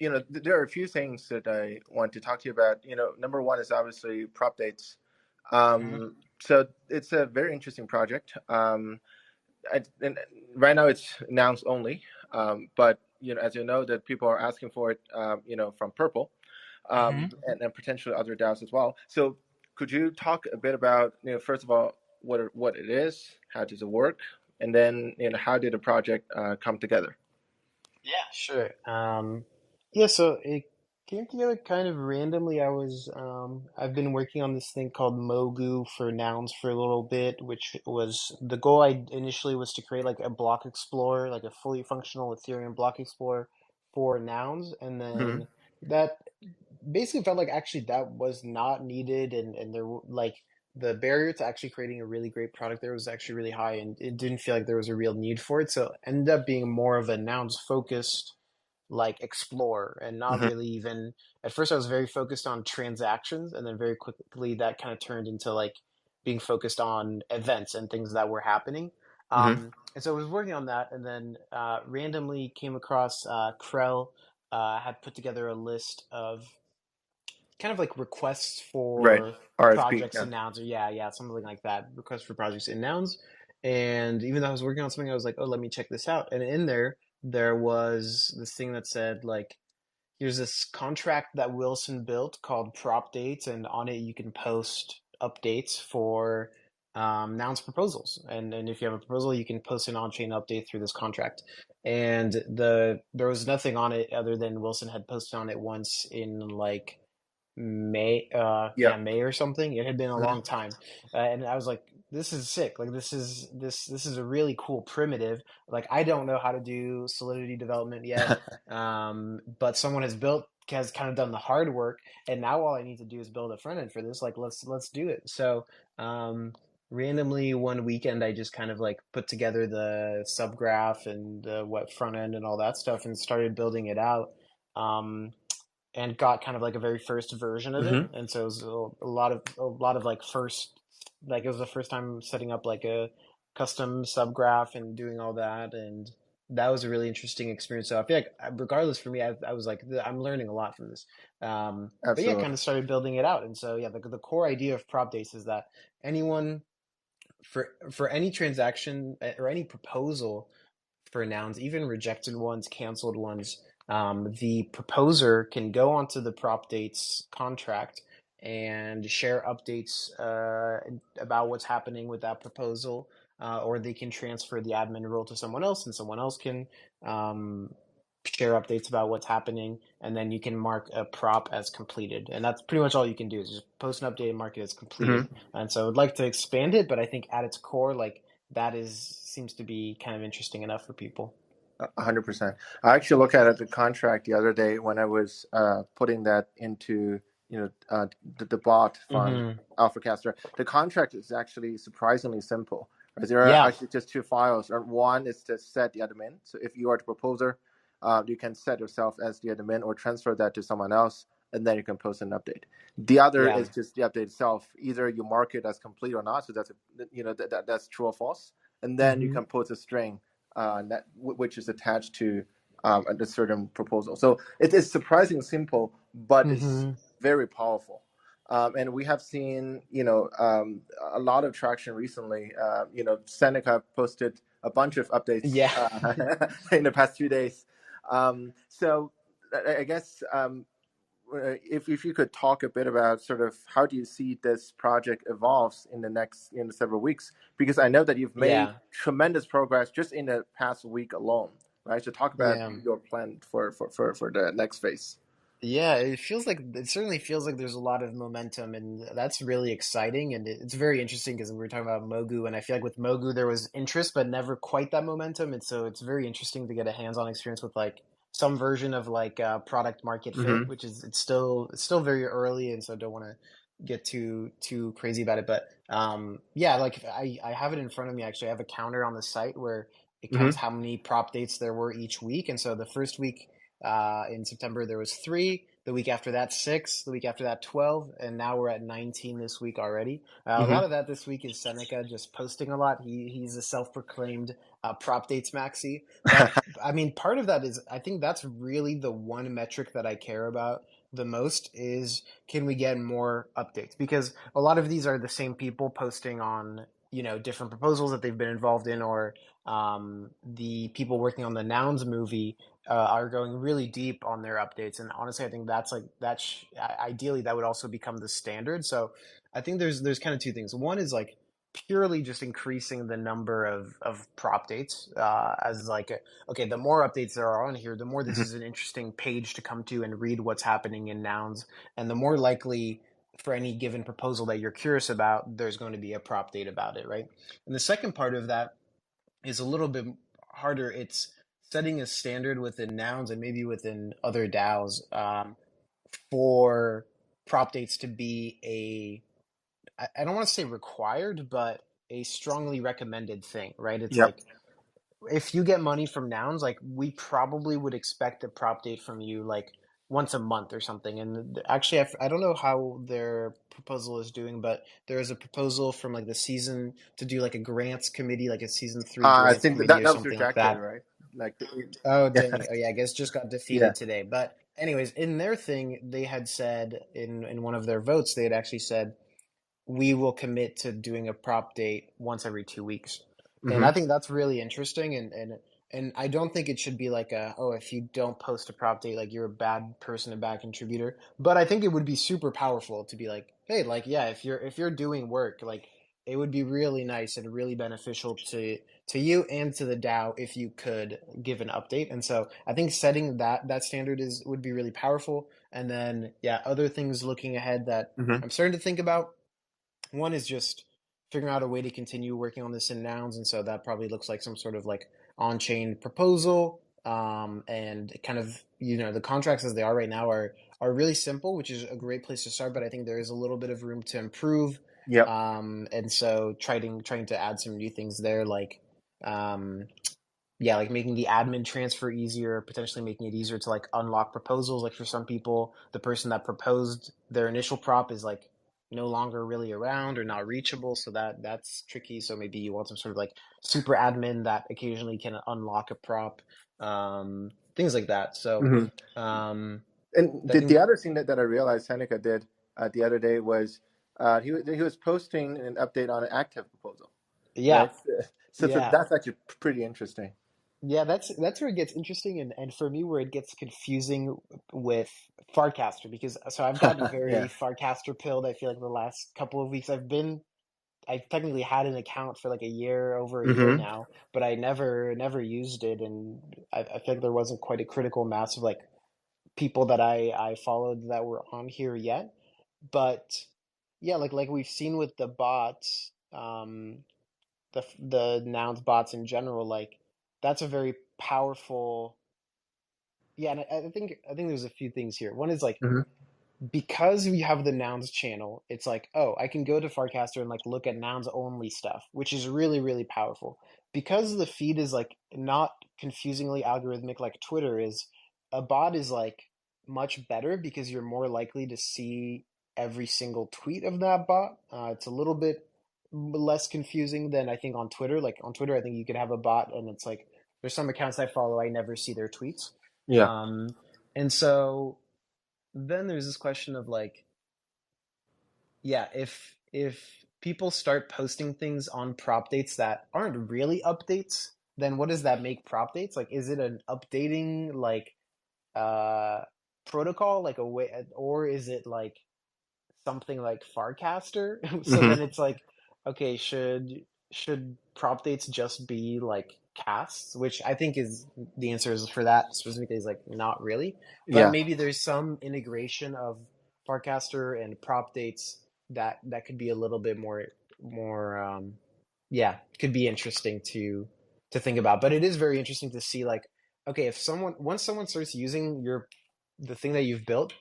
there are a few things that I want to talk to you about. Number one is obviously Propdates. Mhm. So it's a very interesting project. And right now it's nouns only, but as you know, that people are asking for it, from Purple, Mhm. and potentially other DAOs as well. So could you talk a bit about, first of all, what it is, how does it work, and then how did the project come together? Yeah, sure. Yeah, so it came together kind of randomly. I've been working on this thing called Mogu for nouns for a little bit, which was the goal I initially was to create like a block explorer, like a fully functional Ethereum block explorer for nouns, and Hmm. then that basically felt like actually that was not needed, and like the barrier to actually creating a really great product there was actually really high, and it didn't feel like there was a real need for it, so it ended up being more of a nouns focused like explore, and not Hmm. really even at first I was very focused on transactions, and then very quickly that kind of turned into like being focused on events and things that were happening. Hmm. And so I was working on that, and then randomly came across Krell had put together a list of kind of like requests Right. for RFP. projects Yeah. in nouns, or yeah, something like that, requests for projects in nouns. And even though I was working on something, I was like, oh, let me check this out. And in there was this thing that said like, here's this contract that Wilson built called Propdates, and on it you can post updates for nouns proposals. And if you have a proposal, you can post an on-chain update through this contract. And there was nothing on it other than Wilson had posted on it once in like May, Yeah. May or something. It had been a long Hmm. time, and I was like, "This is sick! Like, this is a really cool primitive. Like, I don't know how to do Solidity development yet, but someone has kind of done the hard work, and now all I need to do is build a front end for this. Like, let's do it." So, randomly one weekend, I just kind of like put together the subgraph and the web front end and all that stuff, and started building it out. Um, and got kind of like a very first version of it, Hmm. and so it was a lot of like first, like it was the first time setting up like a custom subgraph and doing all that, and that was a really interesting experience. So I feel like regardless for me, I was like I'm learning a lot from this. But yeah, kind Absolutely. of started building it out, and so yeah, the core idea of prop dates is that anyone for any transaction or any proposal for nouns, even rejected ones, canceled ones, the proposer can go onto the prop dates contract and share updates about what's happening with that proposal, or they can transfer the admin role to someone else, and someone else can um, share updates about what's happening, and then you can mark a prop as completed. And that's pretty much all you can do is just post an update and mark it as completed. Hmm. And so I'd like to expand it, but I think at its core, like that is seems to be kind of interesting enough for people. 100%. I actually looked at the contract the other day when I was putting that into the bot fund Hmm. Farcaster. The contract is actually surprisingly simple. Right? There are Yeah, actually just two files. One is to set the admin. So if you are the proposer, you can set yourself as the admin or transfer that to someone else, and then you can post an update. The other yeah. is just the update itself. Either you mark it as complete or not, so that's true or false, and then you Hmm. can post a string which is attached to a certain proposal. So it is surprisingly simple, but it's Hmm. very powerful. And we have seen, a lot of traction recently. Seneca posted a bunch of updates Yeah. in the past 2 days. So I guess if you could talk a bit about sort of how do you see this project evolves in the next several weeks, because I know that you've made Yeah. tremendous progress just in the past week alone, right? So talk about Yeah. your plan for the next phase. Yeah, it certainly feels like there's a lot of momentum, and that's really exciting. And it's very interesting because we were talking about Mogu, and I feel like with Mogu there was interest, but never quite that momentum. And so it's very interesting to get a hands-on experience with like some version of like product market fit, Mm-hmm. which is it's still very early, and so I don't want to get too crazy about it. But yeah, like I have it in front of me actually. I have a counter on the site where it counts Mm-hmm. how many prop dates there were each week, and so the first week. In September, there was 3. The week after that, 6. The week after that, 12. And now we're at 19 this week already. A Hmm. lot of that this week is Seneca just posting a lot. He's a self-proclaimed prop dates maxi. But I mean, part of that is I think that's really the one metric that I care about the most is can we get more updates? Because a lot of these are the same people posting on, different proposals that they've been involved in, or the people working on the Nouns movie are going really deep on their updates. And honestly, I think that's like ideally that would also become the standard. So I think there's kind of two things. One is like purely just increasing the number of prop dates as like okay, the more updates there are on here, the more this Hmm. is an interesting page to come to and read what's happening in Nouns, and the more likely for any given proposal that you're curious about, there's going to be a prop date about it, right? And the second part of that is a little bit harder. It's setting a standard within Nouns and maybe within other DAOs for prop dates to be I don't want to say required, but a strongly recommended thing, right? It's Yep. like if you get money from Nouns, like we probably would expect a prop date from you like once a month or something. And actually, I don't know how their proposal is doing, but there is a proposal from like the season to do like a grants committee, like a season 3 I grants think committee that or that was something like rejected, that. right? Like, Oh, yeah, dang. Oh, yeah, I guess just got yeah. defeated today. But anyways, in their thing, they had said in one of their votes, they had actually said we will commit to doing a prop date once every 2 weeks. And Hmm. I think that's really interesting. And I don't think it should be like oh, if you don't post a prop date, like you're a bad person, a bad contributor. But I think it would be super powerful to be like, hey, like, yeah, if you're doing work, like it would be really nice and really beneficial to you and to the DAO if you could give an update. And so I think setting that standard is would be really powerful. And then yeah, other things looking ahead that Hmm. I'm starting to think about, one is just figuring out a way to continue working on this in Nouns, and so that probably looks like some sort of like on-chain proposal. And kind of the contracts as they are right now are really simple, which is a great place to start. But I think there is a little bit of room to improve. Yep. And so trying to add some new things there, like um, yeah, like making the admin transfer easier, potentially making it easier to like unlock proposals. Like for some people, the person that proposed their initial prop is like no longer really around or not reachable, so that's tricky. So maybe you want some sort of like super admin that occasionally can unlock a prop, things like that. So Hmm. um, And I the think other thing that I realized Seneca did the other day was he was posting an update on an active proposal, yeah, right? So yeah. that's actually pretty interesting. Yeah, that's where it gets interesting, and for me where it gets confusing with Farcaster, because so I've gotten Yeah. very Farcaster pilled. I feel like the last couple of weeks I've technically had an account for like over a year Hmm. now, but I never used it, and I feel like there wasn't quite a critical mass of like people that I followed that were on here yet. But yeah, like we've seen with the bots, the nouns bots in general, like that's a very powerful. Yeah, and I think there's a few things here. One is like Hmm. because we have the nouns channel, it's like, oh, I can go to Farcaster and like look at nouns only stuff, which is really, really powerful. Because the feed is like not confusingly algorithmic like Twitter is, a bot is like much better because you're more likely to see every single tweet of that bot. It's a little bit less confusing than I think on Twitter. Like on Twitter, I think you could have a bot and it's like there's some accounts I follow, I never see their tweets. Yeah. Um, and so then there's this question of like, yeah, if people start posting things on prop dates that aren't really updates, then what does that make prop dates? Like, is it an updating like uh protocol, like a way, or is it like something like Farcaster? So Hmm. then it's like, okay, should prop dates just be like casts? Which I think is the answer is for that specifically is like not really, but Yeah. maybe there's some integration of Farcaster and prop dates that could be a little bit more yeah, could be interesting to think about. But it is very interesting to see like, okay, if someone once someone starts using the thing that you've built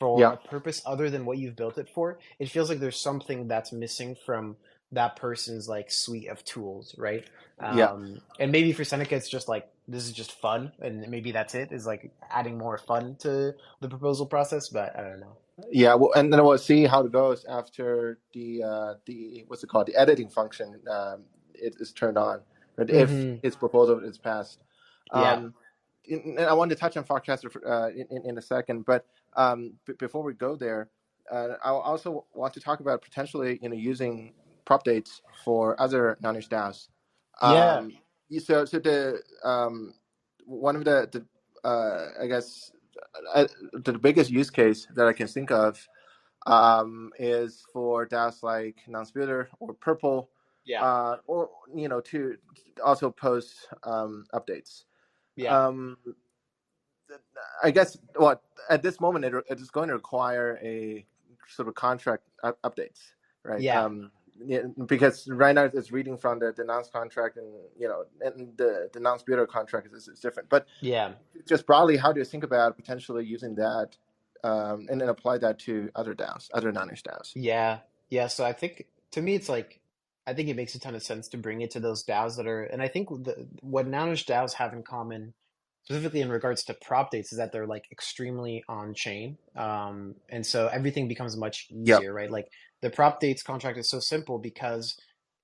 for Yeah. a purpose other than what you've built it for, it feels like there's something that's missing from that person's like suite of tools, right? Yeah. And maybe for Seneca, it's just like this is just fun, and maybe that's it, is like adding more fun to the proposal process, but I don't know. Yeah, well, and then we'll see how it goes after the what's it called, the editing function it is turned on, and if Hmm. its proposal is passed. Yeah. Um, and I wanted to touch on Farcaster in a second, but before we go there, I also want to talk about potentially using prop dates for other non-niche DAOs. Yeah. Um, so the one of the I guess the biggest use case that I can think of is for DAOs like Nouns or Purple, Yeah. or to also post updates. Yeah. Um, I guess what at this moment it is going to require a sort of contract updates, right? Yeah. Yeah, because right now it's reading from the Nouns contract, and and the Nouns contract is different. But Yeah. just broadly, how do you think about potentially using that and then apply that to other DAOs, other non-niche DAOs? Yeah, yeah. So I think to me, it's like I think it makes a ton of sense to bring it to those DAOs that are, and I think what Nounish DAOs have in common, specifically in regards to prop dates, is that they're like extremely on chain, and so everything becomes much Yep. easier, right? Like the prop dates contract is so simple because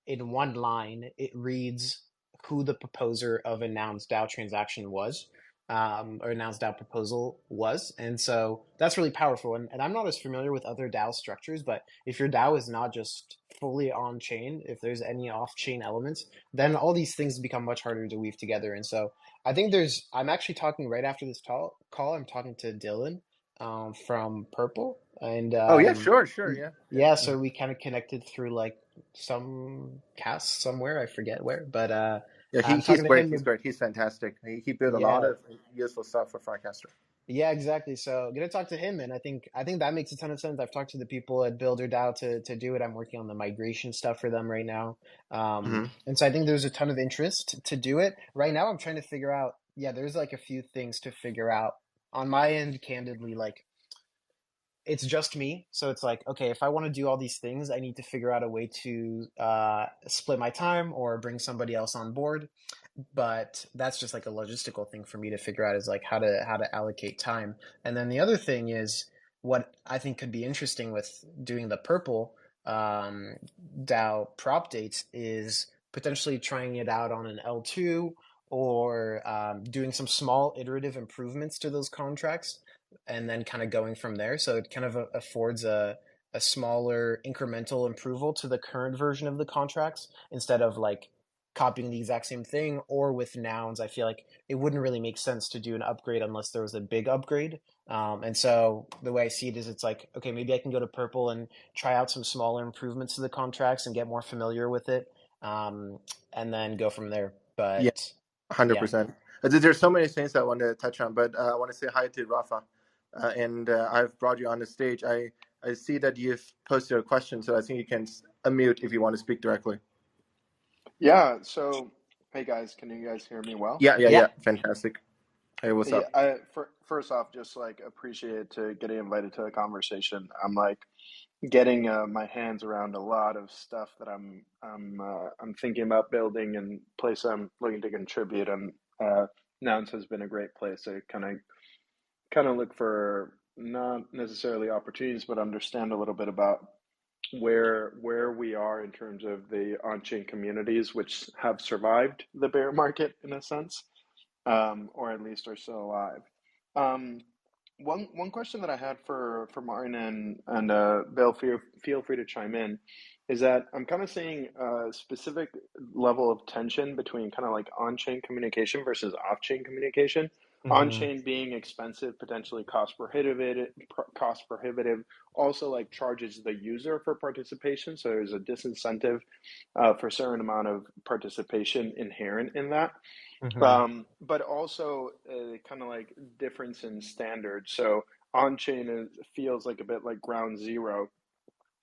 in one line it reads who the proposer of a Nouns DAO transaction was, or announced DAO proposal was. And so that's really powerful. And I'm not as familiar with other DAO structures, but if your DAO is not just fully on chain, if there's any off chain elements, then all these things become much harder to weave together. And so I think I'm actually talking right after this call, I'm talking to Dylan from Purple. And Oh yeah, sure, yeah, yeah. yeah, Mhm. so we kind of connected through like some cast somewhere, I forget where, but Yeah, I'm he's talking to great. him. He's great. He's fantastic. He built a lot Yeah, of useful stuff for Farcaster. yeah, exactly. So I'm gonna talk to him, and I think that makes a ton of sense. I've talked to the people at Builder DAO to do it. I'm working on the migration stuff for them right now, Hmm. and so I think there's a ton of interest to do it. Right now, I'm trying to figure out. Yeah, there's like a few things to figure out on my end. Candidly, like it's just me, so it's like okay, if I want to do all these things, I need to figure out a way to split my time or bring somebody else on board, but that's just like a logistical thing for me to figure out is like how to allocate time. And then the other thing is what I think could be interesting with doing the purple um, DAO prop dates is potentially trying it out on an L2 or doing some small iterative improvements to those contracts and then kind of going from there. So it kind of affords a smaller incremental approval to the current version of the contracts instead of like copying the exact same thing. Or with Nouns, I feel like it wouldn't really make sense to do an upgrade unless there was a big upgrade. And so the way I see it is it's like, okay, maybe I can go to Purple and try out some smaller improvements to the contracts and get more familiar with it, um, and then go from there. Yeah, But yeah. 100%. There's so many things I want to touch on, but I want to say hi to Rafa, and I've brought you on the stage. I see that you've posted a question, so I think you can unmute if you want to speak directly. Yeah, so hey guys, can you guys hear me well? Yeah, yeah, Yeah. yeah. Fantastic. Hey, what's Yeah, up? first off, just like appreciate to getting invited to the conversation. I'm like getting my hands around a lot of stuff that I'm thinking about building and place I'm looking to contribute, and Nouns has been a great place to kind of look for not necessarily opportunities, but understand a little bit about where we are in terms of the on-chain communities which have survived the bear market in a sense, or at least are still alive. Um, one question that I had for Martin and Bill, feel free to chime in, is that I'm kind of seeing a specific level of tension between kind of like on-chain communication versus off-chain communication. Hmm. On-chain being expensive, potentially cost prohibitive, also like charges the user for participation. So there's a disincentive for a certain amount of participation inherent in that, Hmm. but also kind of like difference in standards. So on chain feels like a bit like ground zero.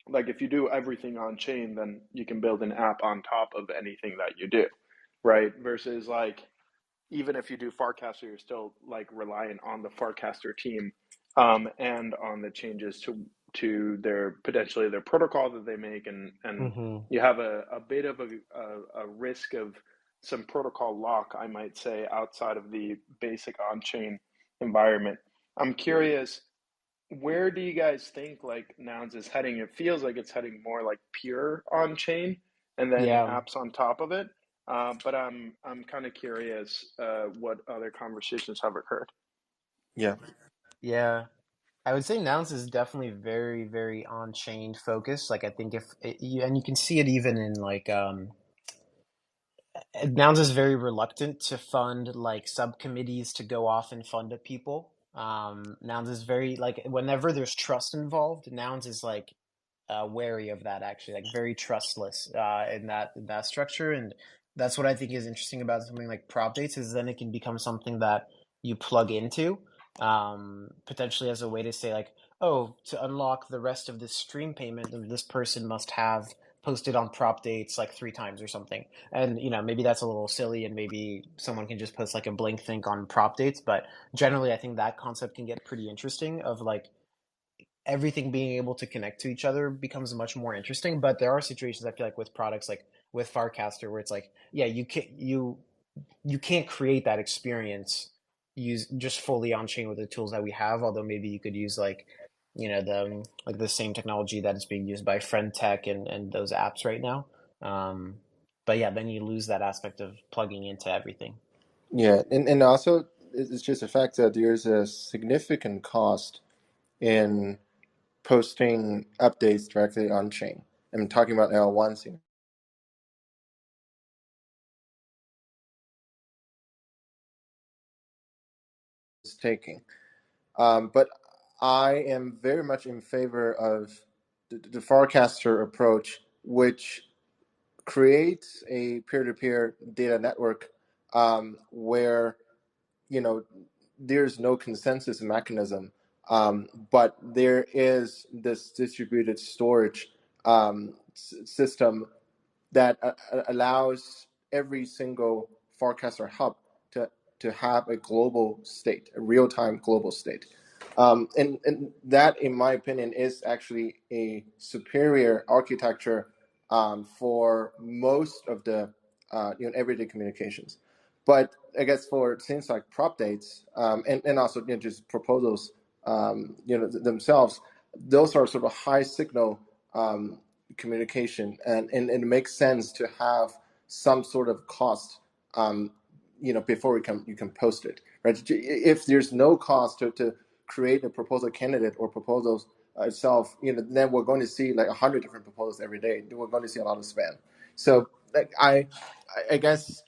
Like if you do everything on chain, then you can build an app on top of anything that you do, right? Versus like even if you do Farcaster, you're still like reliant on the Farcaster team, and on the changes to their potentially their protocol that they make, and Hmm. you have a bit of a risk of some protocol lock, I might say, outside of the basic on-chain environment. I'm curious, where do you guys think like Nouns is heading? It feels like it's heading more like pure on-chain and then Yeah, apps on top of it. But I'm kind of curious what other conversations have occurred. Yeah. yeah. I would say Nouns is definitely very, very on-chain focused. Like I think if it, you, and you can see it even in like Nouns is very reluctant to fund like subcommittees to go off and fund up people. Nouns is very like whenever there's trust involved, Nouns is like wary of that actually, like very trustless in that structure, and that's what I think is interesting about something like Propdates is then it can become something that you plug into, potentially as a way to say like, oh, to unlock the rest of this stream payment, this person must have posted on Propdates like 3 times or something, and maybe that's a little silly, and maybe someone can just post like a blank thing on Propdates, but generally I think that concept can get pretty interesting of like everything being able to connect to each other becomes much more interesting. But there are situations I feel like with products like with Farcaster where it's like, yeah, you can't create that experience use just fully on chain with the tools that we have. Although maybe you could use like the same technology that is being used by Friend Tech and those apps right now. Um, but yeah, then you lose that aspect of plugging into everything. Yeah, and also it's just a fact that there's a significant cost in posting updates directly on chain. I'm talking about L1s it's taking. But I am very much in favor of the Farcaster approach, which creates a peer-to-peer data network where there's no consensus mechanism, but there is this distributed storage system that allows every single forecaster hub to have a global state, a real time global state. And that, in my opinion, is actually a superior architecture for most of the everyday communications. But I guess for things like prop dates and also just proposals, themselves, those are sort of high signal um, communication, and it makes sense to have some sort of cost, before you can post it, right? If there's no cost to create a proposal candidate or proposals itself, then we're going to see like 100 different proposals every day. We're going to see a lot of spam. So like, I guess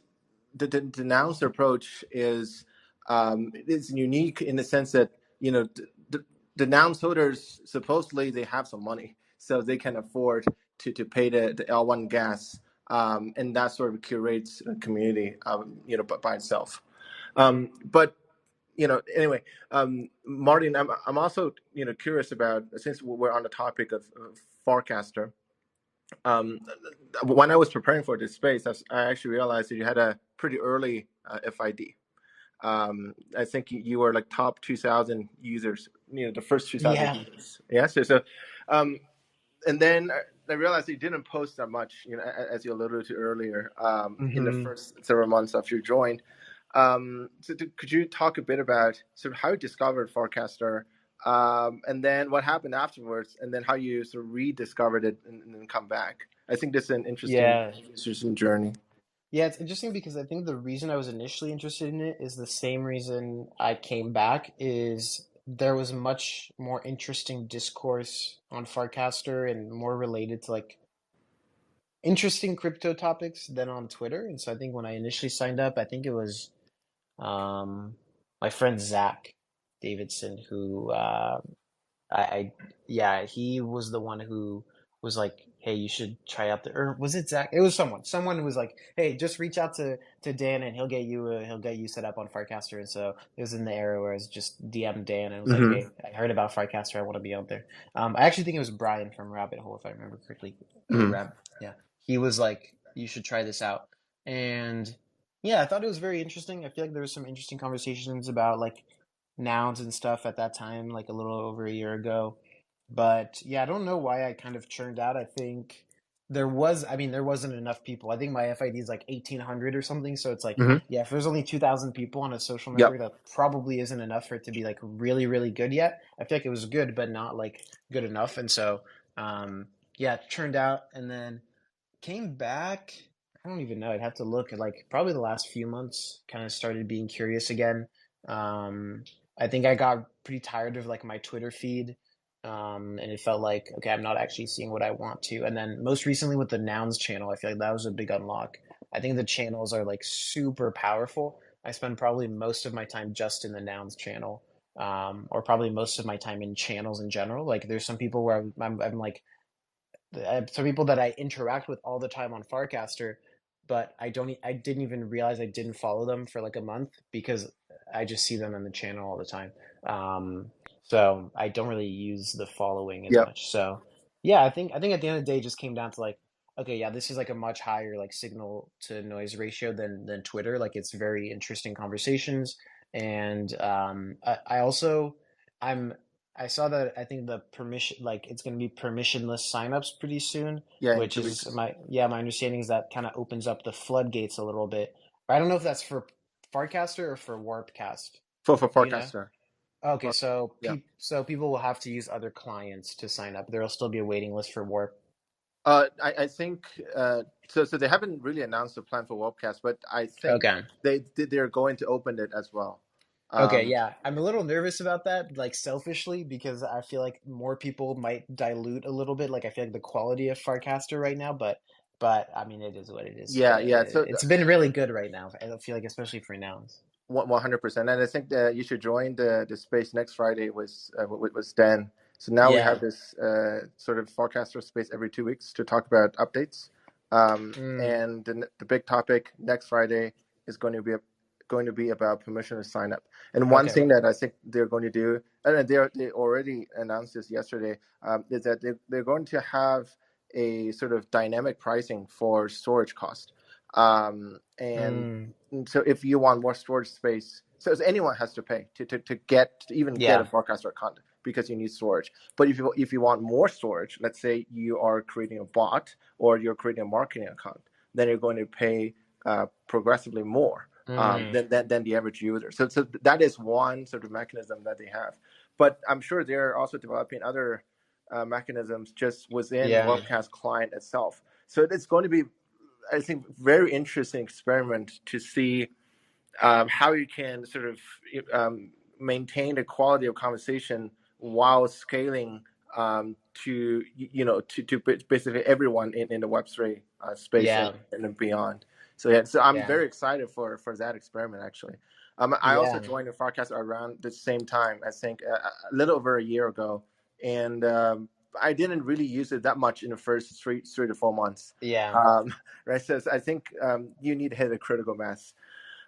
the denounced approach is unique in the sense that the denounced holders supposedly they have some money, so they can afford to pay the L1 gas, and that sort of curates a community, by itself. But anyway, Martin, I'm also curious about, since we're on the topic of Farcaster. Um, when I was preparing for this space, I actually realized that you had a pretty early FID. I think you were like top 2,000 users, the first 2,000 Yeah. users. Yeah. So, um, and then I realized you didn't post that much, as you alluded to earlier, in the Hmm. first several months after you joined. Could you talk a bit about sort of how you discovered Forecaster, and then what happened afterwards, and then how you sort of rediscovered it and then come back? I think this is an Yeah. interesting journey. Yeah, it's interesting because I think the reason I was initially interested in it is the same reason I came back is there was much more interesting discourse on Farcaster and more related to like interesting crypto topics than on Twitter. And so I think when I initially signed up, I think it was um my friend Zach Davidson who I yeah, he was the one who was like, "Hey, you should try out the." Or was it Zach? It was someone who was like, "Hey, just reach out to Dan and he'll get you set up on Farcaster." And so it was in the era where I was just DM Dan and was like, Mm-hmm. "Hey, I heard about Farcaster. I want to be out there." I actually think it was Brian from Rabbit Hole, if I remember correctly. Mm-hmm. Yeah, he was like, "You should try this out," and yeah, I thought it was very interesting. I feel like there was some interesting conversations about like nouns and stuff at that time, like a little over a year ago. But yeah, I don't know why I kind of churned out. I think there wasn't enough people. I think my FID is like 1,800 or something. So it's like, Hmm. yeah, if there's only 2,000 people on a social Yep. network, that probably isn't enough for it to be like really, really good yet. I feel like it was good, but not like good enough. And so, yeah, it turned out and then came back. I don't even know. I'd have to look at like probably the last few months, kind of started being curious again. Um, I think I got pretty tired of like my Twitter feed. And it felt like, okay, I'm not actually seeing what I want to. And then most recently with the Nouns channel, I feel like that was a big unlock. I think the channels are like super powerful. I spend probably most of my time just in the Nouns channel, or probably most of my time in channels in general. Like there's some people where I'm like, some people that I interact with all the time on Farcaster, but I didn't even realize I didn't follow them for like a month because I just see them on the channel all the time. So I don't really use the following as Yep. much. So yeah, I think at the end of the day, it just came down to like, okay, yeah, this is like a much higher like signal to noise ratio than Twitter. Like it's very interesting conversations, and I also I'm I saw that I think the permission like it's going to be permissionless signups pretty soon, Yeah, in which two is weeks my understanding is that kind of opens up the floodgates a little bit. But I don't know if that's for Farcaster or for Warpcast. for Do you know? Forecaster. Okay, Or, so yeah. people will have to use other clients to sign up. There'll still be a waiting list for Warp. I think so. They haven't really announced the plan for Webcast, but I think Okay. they're going to open it as well. Okay, Um, yeah. I'm a little nervous about that, like selfishly, because I feel like more people might dilute a little bit. Like I feel like the quality of Farcaster right now, but I mean it is what it is. yeah, yeah. So It's been really good right now. I feel like especially for nouns. 100%, and I think that you should join the space next Friday with Stan. So now we have Yeah. this sort of forecaster space every 2 weeks to talk about updates. Mm, And the big topic next Friday is going to be about permission to sign up. And one okay. thing that I think they're going to do, and they already announced this yesterday, is that they're going to have a sort of dynamic pricing for storage cost. And Mm, so if you want more storage space, so anyone has to pay to even get a yeah. broadcaster account because you need storage. But if you want more storage, let's say you are creating a bot or you're creating a marketing account, then you're going to pay progressively more Mm, than the average user. So that is one sort of mechanism that they have. But I'm sure they're also developing other mechanisms just within yeah. Webcast client itself. So it's going to be, I think, very interesting experiment to see how you can sort of maintain the quality of conversation while scaling to basically everyone in the Web3 space Yeah. and beyond. So yeah, so I'm Yeah. very excited for that experiment actually. I also Yeah. joined the Farcast around the same time, I think a little over a year ago, and I didn't really use it that much in the first three to 4 months. Yeah. Um, right, so I think you need to hit a critical mass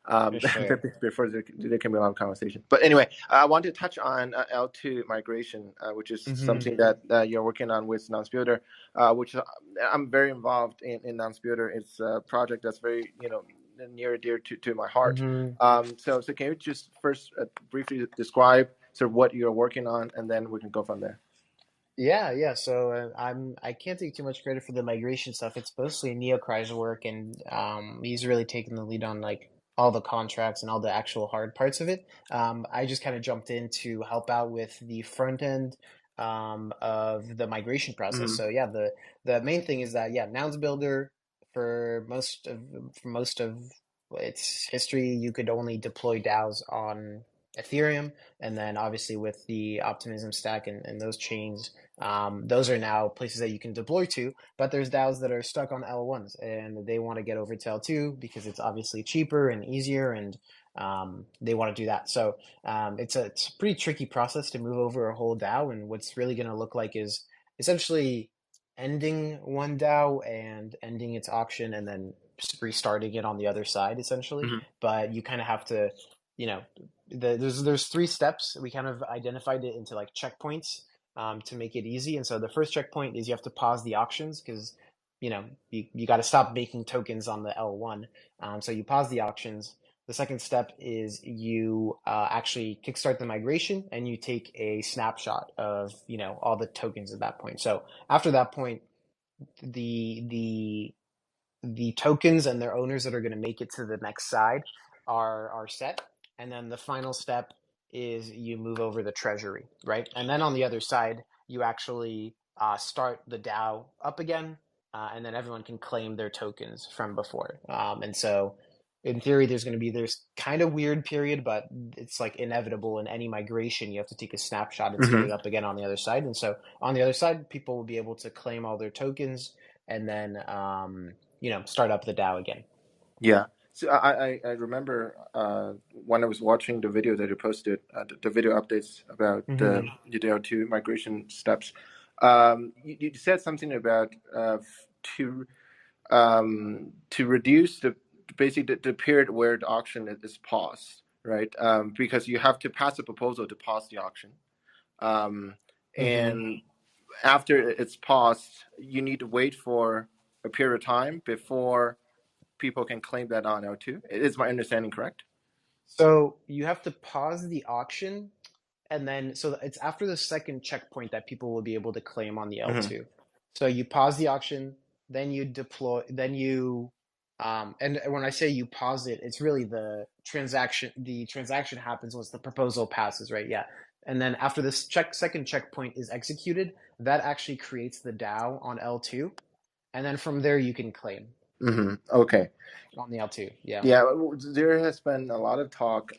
For sure. before there can be a lot of conversation. But anyway, I want to touch on L2 migration, which is Hmm. something that you're working on with Nonsputer, which I'm very involved in Nonsputer. It's a project that's very near and dear to my heart. Hmm. So can you just first briefly describe sort of what you're working on, and then we can go from there. Yeah, yeah. So I can't take too much credit for the migration stuff. It's mostly Neocry's work, and he's really taken the lead on like all the contracts and all the actual hard parts of it. I just kind of jumped in to help out with the front end of the migration process. Mm-hmm. So yeah, the main thing is that yeah, Nouns Builder for most of its history, you could only deploy DAOs on Ethereum, and then obviously with the Optimism stack and those chains. Those are now places that you can deploy to, but there's DAOs that are stuck on L1s and they want to get over to L2 because it's obviously cheaper and easier, and they want to do that. So it's a pretty tricky process to move over a whole DAO, and what's really going to look like is essentially ending one DAO and ending its auction and then restarting it on the other side, essentially. Mm-hmm. But you kind of have to, you know, there's three steps. We kind of identified it into like checkpoints to make it easy. And so the first checkpoint is you have to pause the auctions because you got to stop making tokens on the L1. So you pause the auctions. The second step is you actually kickstart the migration and you take a snapshot of all the tokens at that point. So after that point, the the tokens and their owners that are going to make it to the next side are set, and then the final step is you move over the treasury, right? And then on the other side, you actually start the DAO up again, and then everyone can claim their tokens from before. And so, in theory, there's going to be this kind of weird period, but it's like inevitable in any migration. You have to take a snapshot and spin Hmm. it up again on the other side. And so, on the other side, people will be able to claim all their tokens, and then start up the DAO again. Yeah. So I remember when I was watching the video that you posted, the video updates about the Mm-hmm. UDL2 migration steps. You said something about to to reduce the basically the period where the auction is paused, right? Because you have to pass a proposal to pause the auction. Um, Mm-hmm. and after it's paused, you need to wait for a period of time before people can claim that on L2. Is my understanding correct? So you have to pause the auction, and then so it's after the second checkpoint that people will be able to claim on the Hmm. L2. So you pause the auction, then you deploy, then you and when I say you pause it, it's really the transaction happens once the proposal passes, right? Yeah. And then after this second checkpoint is executed, that actually creates the DAO on L2, and then from there you can claim Hmm. Okay. on the L2. Yeah. Yeah, there has been a lot of talk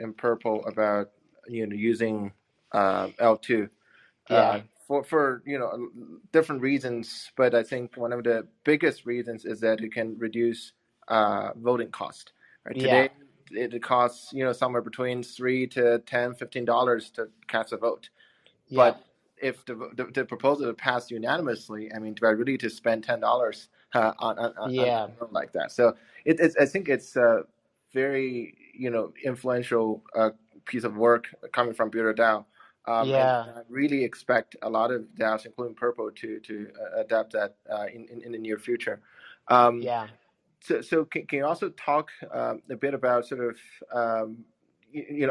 in Purple about using L2 Yeah. for different reasons, but I think one of the biggest reasons is that it can reduce voting cost. Right? Yeah. Today, it costs somewhere between $3 to $10, $15 to cast a vote. Yeah. But if the proposal passed unanimously, I mean, do I really to spend $10 on Yeah. a vote like that? So it's I think it's a very influential piece of work coming from Bureau DAO. And Yeah. I really expect a lot of DAOs, including Purple, to adapt that in the near future. Um, Yeah. so can you also talk a bit about sort of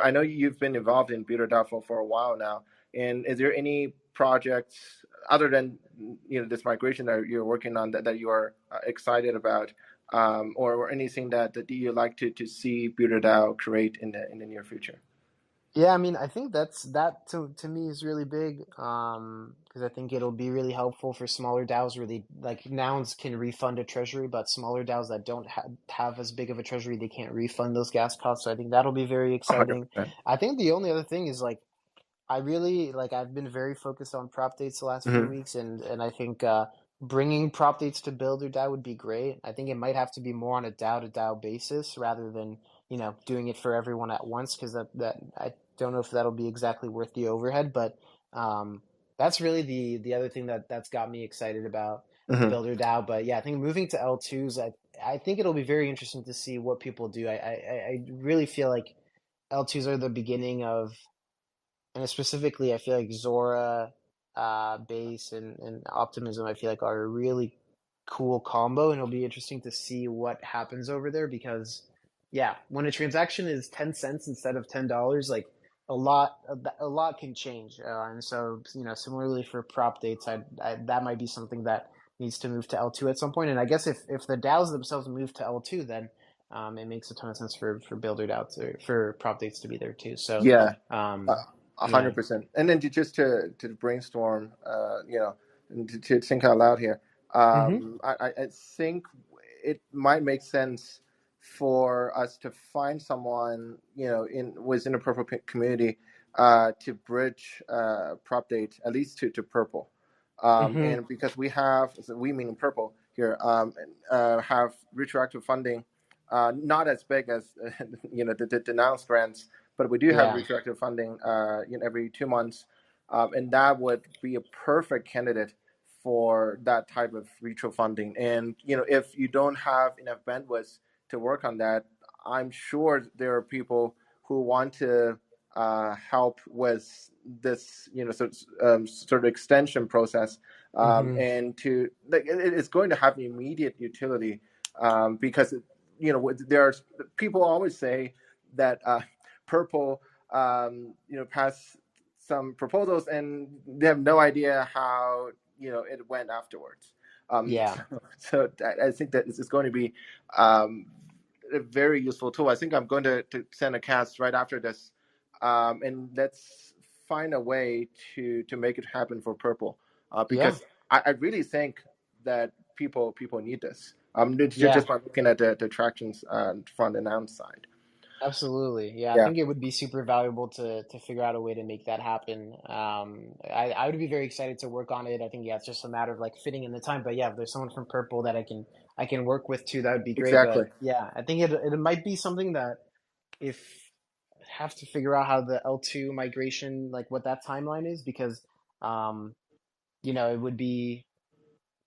I know you've been involved in Bureau DAO for a while now, and is there any projects other than this migration that you're working on that you are excited about, or anything that you like to see Bureau DAO create in the near future? Yeah, I mean, I think that to me is really big, because I think it'll be really helpful for smaller DAOs where they like Nouns can refund a treasury, but smaller DAOs that don't have as big of a treasury, they can't refund those gas costs. So I think that'll be very exciting. 100%. I think the only other thing is like I really like I've been very focused on prop dates the last few Hmm. weeks, and I think bringing prop dates to Builder DAO would be great. I think it might have to be more on a DAO to DAO basis rather than doing it for everyone at once, because that I don't know if that'll be exactly worth the overhead. But um, that's really the other thing that's got me excited about Hmm. Builder DAO. But yeah, I think moving to L2s, I think it'll be very interesting to see what people do. I really feel like L2s are the beginning of, and specifically, I feel like Zora, Base, and Optimism, I feel like are a really cool combo, and it'll be interesting to see what happens over there because, yeah, when a transaction is 10 cents instead of $10, like a lot can change. And so, similarly for prop dates, that might be something that needs to move to L2 at some point. And I guess if the DAOs themselves move to L2, then it makes a ton of sense for Builder DAO for prop dates to be there too. So, Yeah. um, Uh, yeah. 100%. And then just to brainstorm, and to think out loud here, Mm-hmm. I think it might make sense for us to find someone, in within the Purple community, to bridge prop date at least to Purple, Mm-hmm. and because so we meaning Purple here, have retroactive funding, not as big as the Nouns grants, but we do have Yeah. retroactive funding every 2 months, and that would be a perfect candidate for that type of retro funding. And if you don't have enough bandwidth to work on that, I'm sure there are people who want to help with this sort of extension process, Mm-hmm. and to like it's going to have immediate utility, because there are people always say that Purple, pass some proposals and they have no idea how it went afterwards. Yeah. So I think that this is going to be um, a very useful tool. I think I'm going to send a cast right after this, and let's find a way to make it happen for Purple, Yeah. because I really think that people need this. Yeah. Just by looking at the tractions from the noun side. Absolutely. Yeah, I Yeah, think it would be super valuable to figure out a way to make that happen. I would be very excited to work on it. I think, yeah, it's just a matter of like fitting in the time. But yeah, if there's someone from Purple that I can work with too, that would be great. exactly. But yeah, I think it might be something that if have to figure out how the L2 migration, like what that timeline is, because um, it would be,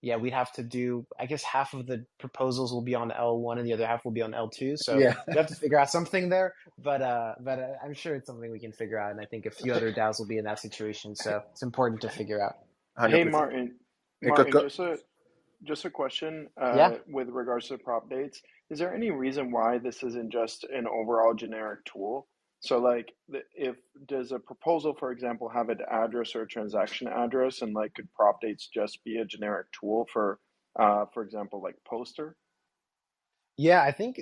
yeah, we'd have to do, I guess half of the proposals will be on L1 and the other half will be on L2. So Yeah, we have to figure out something there, but I'm sure it's something we can figure out. And I think a few other DAOs will be in that situation. So it's important to figure out. 100%. Martin, just a question Yeah. with regards to prop dates. Is there any reason why this isn't just an overall generic tool? So, like, if does a proposal, for example, have an address or a transaction address, and like, could prop dates just be a generic tool for example, like poster? Yeah, I think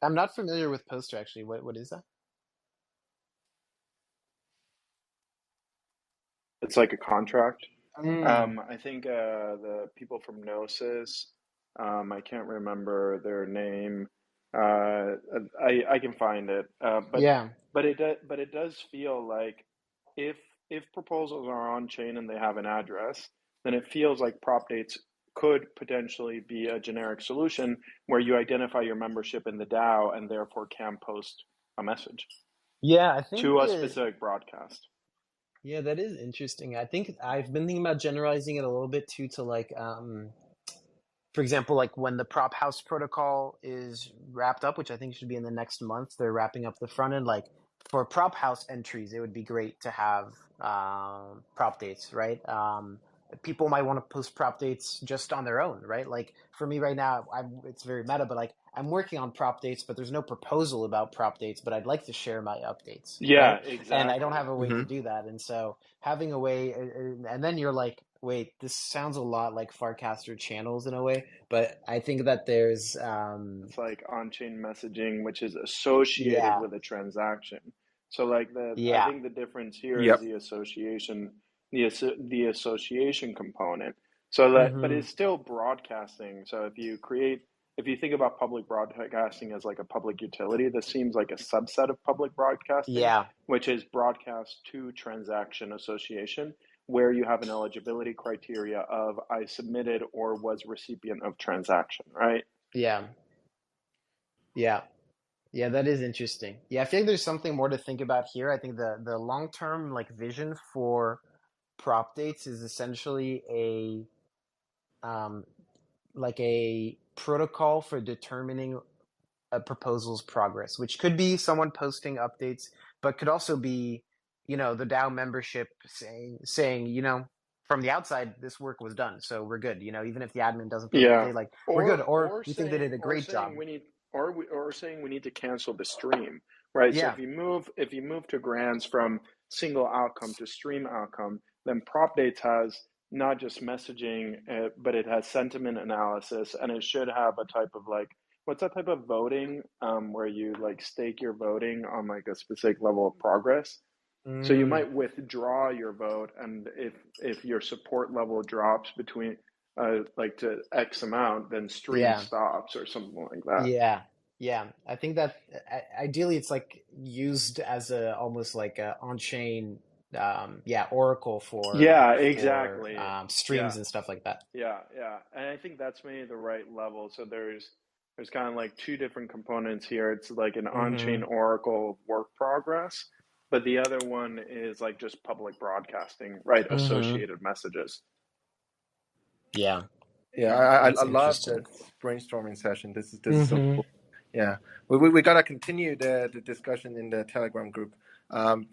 I'm not familiar with Poster actually. What is that? It's like a contract. Mm, I think the people from Gnosis, I can't remember their name. I can find it, yeah. but it does feel like if if proposals are on chain and they have an address, then it feels like prop dates could potentially be a generic solution where you identify your membership in the DAO and therefore can post a message Yeah, I think to a specific broadcast. yeah, that is interesting. I think I've been thinking about generalizing it a little bit too to like for example, like when the prop house protocol is wrapped up, which I think should be in the next month, they're wrapping up the front end. Like for prop house entries, it would be great to have prop dates, right? People might want to post prop dates just on their own, right? Like for me right now, it's very meta, but like I'm working on prop dates, but there's no proposal about prop dates, but I'd like to share my updates, Yeah, right? And I don't exactly. have a way to Hmm. do that, and so having a way, and then you're like, wait, this sounds a lot like Farcaster channels in a way, but I think that there's It's like on-chain messaging, which is associated yeah, with a transaction. So like I yeah, think the difference here is Yep. the association, the association component. So that, but mm-hmm, it's still broadcasting. So if you think about public broadcasting as like a public utility, this seems like a subset of public broadcasting, yeah, which is broadcast to transaction association, where you have an eligibility criteria of I submitted or was recipient of transaction, right? yeah, yeah, yeah. That is interesting. Yeah, I feel like there's something more to think about here. I think the long term like vision for prop dates is essentially a um like a protocol for determining a proposal's progress, which could be someone posting updates, but could also be, the DAO membership saying, from the outside, this work was done, so we're good. Even if the admin doesn't post an Yeah, update, like we're good, or we think they did a or great job. saying we need or saying we need to cancel the stream, right? So Yeah. if you move to grants from single outcome to stream outcome, then prop dates has not just messaging, but it has sentiment analysis, and it should have a type of like what's that type of voting where you like stake your voting on like a specific level of progress. So you Mm, might withdraw your vote, and if your support level drops between like to X amount, then stream yeah. stops or something like that. Yeah. Yeah. I think that ideally it's like used as a almost like a on-chain yeah, oracle Yeah, for exactly. Yeah, streams and stuff like that. yeah, and I think that's maybe the right level. So there's kind of like two different components here. It's like an on-chain Mm-hmm. oracle of work progress, but the other one is like just public broadcasting, right? Mm-hmm. Associated messages. Yeah. Yeah, I That's love interesting. this brainstorming session. This is so Mm-hmm. cool. Yeah, we gotta continue the discussion in the Telegram group,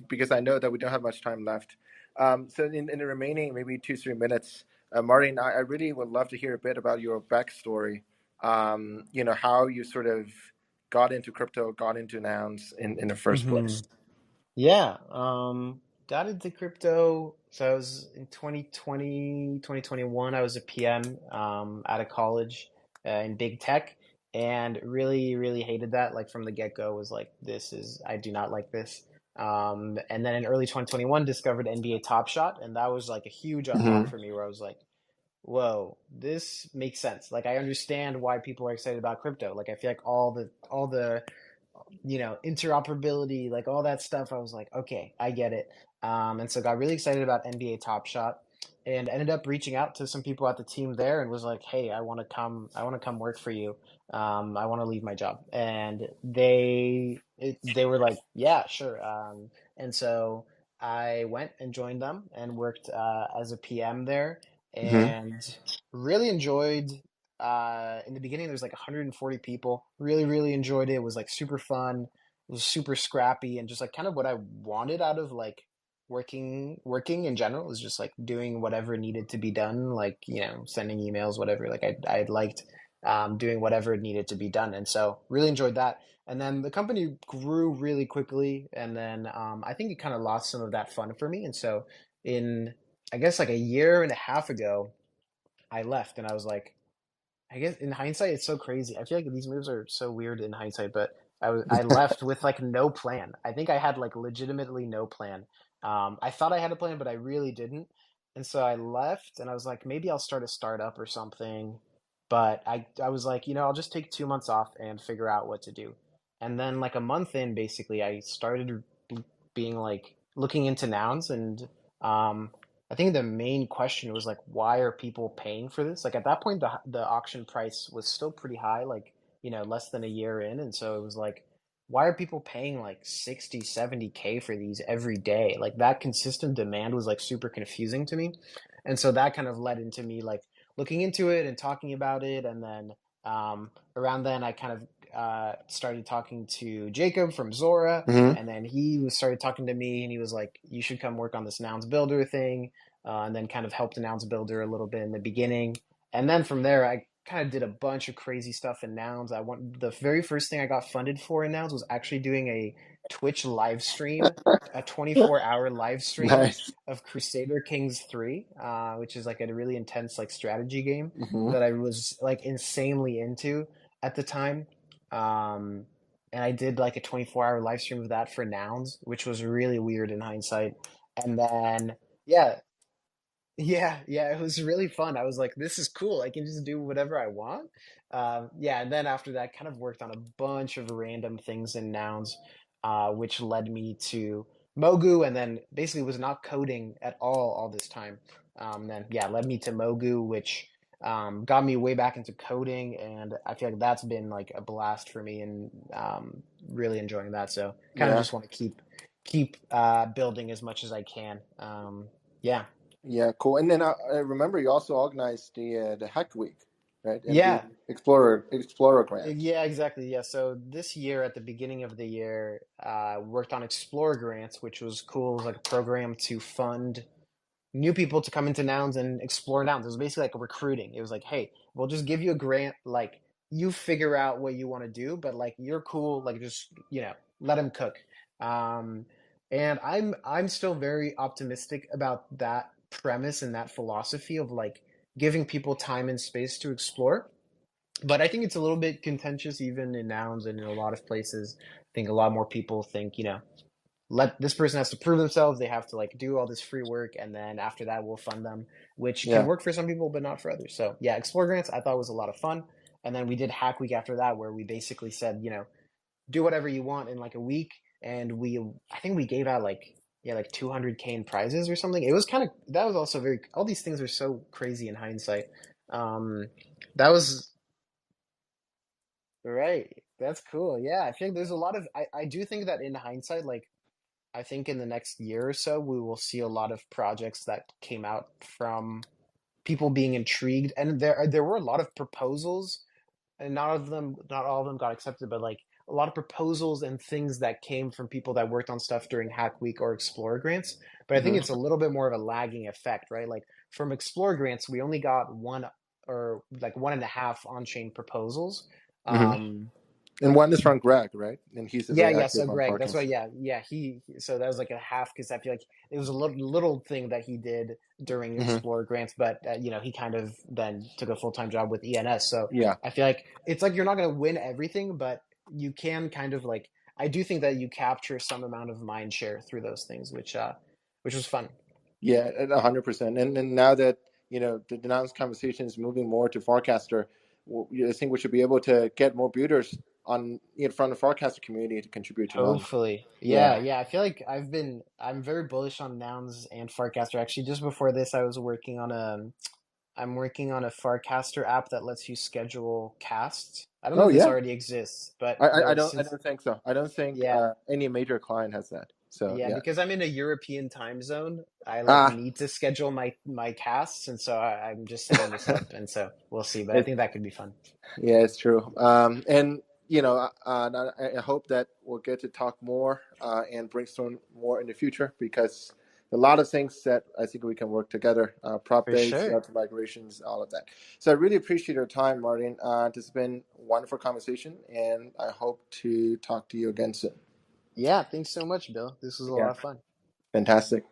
because I know that we don't have much time left. So in the remaining maybe 2-3 minutes, Martin, I really would love to hear a bit about your backstory. How you sort of got into crypto, got into nouns in the first Mm-hmm. place. Yeah. got into crypto. So I was in 2020, 2021. I was a PM out of college in big tech, and really, really hated that. Like from the get-go, was like, I do not like this. And then in early 2021, discovered NBA Top Shot, and that was like a huge unlock Mm-hmm. for me, where I was like, whoa, this makes sense. Like I understand why people are excited about crypto. Like I feel like all the interoperability, like all that stuff. I was like, okay, I get it. And so got really excited about NBA Top Shot, and ended up reaching out to some people at the team there, and was like, hey, I want to come work for you. I want to leave my job, and they were like, yeah, sure. And so I went and joined them and worked as a PM there, Mm-hmm. and really enjoyed in the beginning. There was like 140 people. Really, really enjoyed it. It was like super fun. It was super scrappy, and just like kind of what I wanted out of like working in general, was just like doing whatever needed to be done, like sending emails, whatever. Like I liked doing whatever needed to be done, and so really enjoyed that. And then the company grew really quickly, and then I think it kind of lost some of that fun for me, and so in I guess like a year and a half ago, I left, and I was like, I guess in hindsight, it's so crazy. I feel like these moves are so weird in hindsight, but I left with like no plan. I think I had like legitimately no plan. I thought I had a plan, but I really didn't. And so I left, and I was like, maybe I'll start a startup or something. But I was like, I'll just take 2 months off and figure out what to do. And then like a month in, basically, I started being like looking into nouns, and um, I think the main question was like, why are people paying for this? Like at that point, the auction price was still pretty high, like, less than a year in. And so it was like, why are people paying like 60, 70K for these every day? Like that consistent demand was like super confusing to me. And so that kind of led into me like looking into it and talking about it. And then around then, I kind of started talking to Jacob from Zora, Mm-hmm. and then he was started talking to me, and he was like, you should come work on this Nouns Builder thing, and then kind of helped Nouns Builder a little bit in the beginning. And then from there, I kind of did a bunch of crazy stuff in Nouns. The very first thing I got funded for in Nouns was actually doing a Twitch live stream, a 24-hour live stream Nice. of Crusader Kings 3, which is like a really intense like strategy game Mm-hmm. that I was like insanely into at the time. Um, and I did like a 24-hour live stream of that for Nouns, which was really weird in hindsight. And then, yeah, yeah, it was really fun. I was like, this is cool. I can just do whatever I want. Yeah, and then after that, kind of worked on a bunch of random things in Nouns, which led me to Mogu, and then basically was not coding at all this time. Then, yeah, led me to Mogu, which got me way back into coding, and I feel like that's been like a blast for me, and really enjoying that. So kind of Yeah. just want to keep building as much as I can. Yeah. Yeah. Cool. And then I remember you also organized the Hack Week, right? And the Yeah, Explorer grant. yeah, exactly. Yeah. So this year, at the beginning of the year, worked on Explore Grants, which was cool. It was like a program to fund new people to come into Nouns and explore Nouns. It was basically like a recruiting. It was like, hey, we'll just give you a grant, like you figure out what you want to do, but like you're cool, like just let them cook. Um, and I'm still very optimistic about that premise and that philosophy of like giving people time and space to explore. But I think it's a little bit contentious even in Nouns and in a lot of places. I think a lot more people think, let this person has to prove themselves. They have to like do all this free work, and then after that, we'll fund them, which can Yeah. work for some people, but not for others. So yeah, Explore Grants I thought was a lot of fun. And then we did Hack Week after that, where we basically said, do whatever you want in like a week, and I think we gave out like yeah like 200K in prizes or something. It was kind of that was also very all these things are so crazy in hindsight. That was right. That's cool. Yeah, I think there's a lot of I do think that in hindsight, like I think in the next year or so, we will see a lot of projects that came out from people being intrigued, and there were a lot of proposals, and not all of them got accepted, but like a lot of proposals and things that came from people that worked on stuff during Hack Week or Explore Grants. But I think Mm-hmm. it's a little bit more of a lagging effect, right? Like from Explore Grants, we only got one or like one and a half on-chain proposals. Mm-hmm. Um, And one is from Greg, right? And he's Yeah, very yeah. active So on Greg, that's why. Farcaster. Yeah. So that was like a half because I feel like it was a little thing that he did during Hmm. Explorer grants, but he kind of then took a full-time job with ENS. So Yeah. I feel like it's like you're not going to win everything, but you can kind of like. I do think that you capture some amount of mind share through those things, which was fun. Yeah, 100%. And now that the Nouns conversation is moving more to Farcaster, I think we should be able to get more builders on in front of Farcaster community to contribute to Nouns. Hopefully. Yeah, Yeah. yeah. I feel like I'm very bullish on Nouns and Farcaster. Actually, just before this, I'm working on a Farcaster app that lets you schedule casts. I don't know Oh if this yeah. already exists, but I since don't think so. I don't think yeah, any major client has that. So yeah, yeah. because I'm in a European time zone, I like Ah, need to schedule my casts, and so I'm just setting this up, and so we'll see. But I it's think that could be fun. yeah, it's true. And I hope that we'll get to talk more and brainstorm more in the future because a lot of things that I think we can work together. Prop For dates, sure. to migrations, all of that. So I really appreciate your time, Martin. This has been a wonderful conversation, and I hope to talk to you again soon. Yeah, thanks so much, Bill. This was a lot Yeah, of fun. fantastic.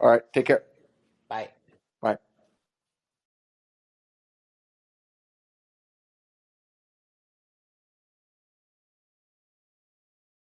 All right, take care. Bye.